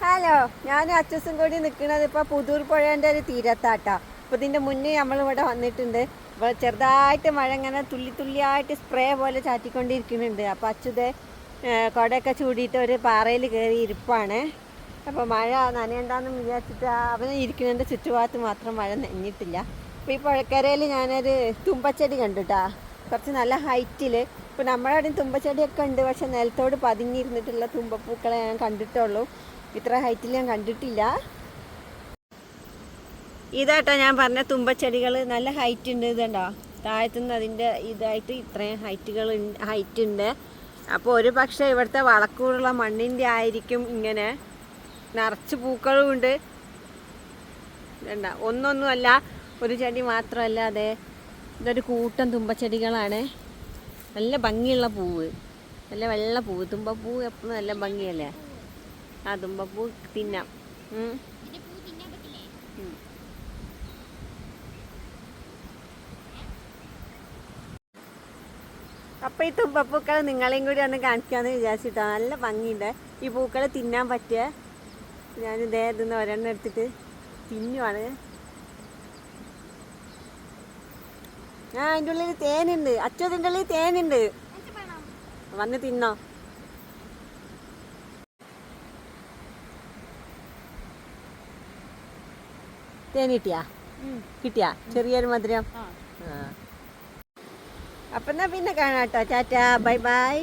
Hello, ഞാനും അച്ഛസും കൂടി നിൽക്കുന്നത് ഇപ്പോൾ പുതൂർ പുഴേൻ്റെ ഒരു തീരത്താട്ടോ. അപ്പോൾ ഇതിൻ്റെ മുന്നേ നമ്മളിവിടെ വന്നിട്ടുണ്ട്. അപ്പോൾ ചെറുതായിട്ട് മഴ ഇങ്ങനെ തുള്ളി തുള്ളിയായിട്ട് സ്പ്രേ പോലെ ചാറ്റിക്കൊണ്ടിരിക്കുന്നുണ്ട്. അപ്പോൾ അച്ഛതെ കുടയൊക്കെ ചൂടിയിട്ട് ഒരു പാറയിൽ കയറി ഇരിപ്പാണ്. അപ്പോൾ മഴ നനയണ്ടെന്ന് വിചാരിച്ചിട്ട് അവന് ഇരിക്കുന്നതിൻ്റെ ചുറ്റുഭാഗത്ത് മാത്രം മഴ നനഞ്ഞിട്ടില്ല. അപ്പോൾ ഈ പുഴക്കരയിൽ ഞാനൊരു തുമ്പച്ചെടി കണ്ടുട്ടാ, കുറച്ച് നല്ല ഹൈറ്റിൽ. ഇപ്പോൾ നമ്മുടെ അവിടെ തുമ്പച്ചെടിയൊക്കെ ഉണ്ട്, പക്ഷെ നിലത്തോട് പതിഞ്ഞിരുന്നിട്ടുള്ള തുമ്പപ്പൂക്കളെ ഞാൻ കണ്ടിട്ടുള്ളൂ. ഇത്ര ഹൈറ്റിൽ ഞാൻ കണ്ടിട്ടില്ല. ഇതാട്ടോ ഞാൻ പറഞ്ഞ തുമ്പച്ചെടികൾ, നല്ല ഹൈറ്റ് ഉണ്ട്. ഇതുണ്ടോ, താഴത്തുനിന്ന് അതിൻ്റെ ഇതായിട്ട് ഇത്രയും ഹൈറ്റ് ഉണ്ട്. അപ്പോൾ ഒരു പക്ഷേ ഇവിടുത്തെ വളക്കൂറുള്ള മണ്ണിൻ്റെ ആയിരിക്കും ഇങ്ങനെ നിറച്ച് പൂക്കളും ഉണ്ട്. ഇതുണ്ട, ഒന്നൊന്നുമല്ല, ഒരു ചെടി മാത്രമല്ല, അതെ ഇതൊരു കൂട്ടം തുമ്പച്ചെടികളാണ്. നല്ല ഭംഗിയുള്ള പൂവ്, നല്ല വെള്ള പൂവ്. തുമ്പപ്പൂ എപ്പോഴും നല്ല ഭംഗിയല്ലേ. ആ തുമ്പപ്പൂ തിന്നാം. അപ്പം ഈ തുമ്പപ്പൂക്കൾ നിങ്ങളെയും കൂടി ഒന്ന് കാണിക്കാമെന്ന് വിചാരിച്ചിട്ടാണ്. നല്ല ഭംഗിയുണ്ട് ഈ പൂക്കൾ, തിന്നാൻ പറ്റിയ. ഞാനിതേ ഇതൊന്ന് ഒരെണ്ണം എടുത്തിട്ട് തിന്നുവാണ്. അതിൻ്റെ ഉള്ളിൽ തേനുണ്ട്. അച്ഛൻ്റെ ഉള്ളിൽ തേനുണ്ട്, വന്ന് തിന്നോ. തേൻ കിട്ടിയാ ചെറിയൊരു മധുരം. അപ്പം എന്നാ പിന്നെ കാണാട്ടോ. Tata, bye bye.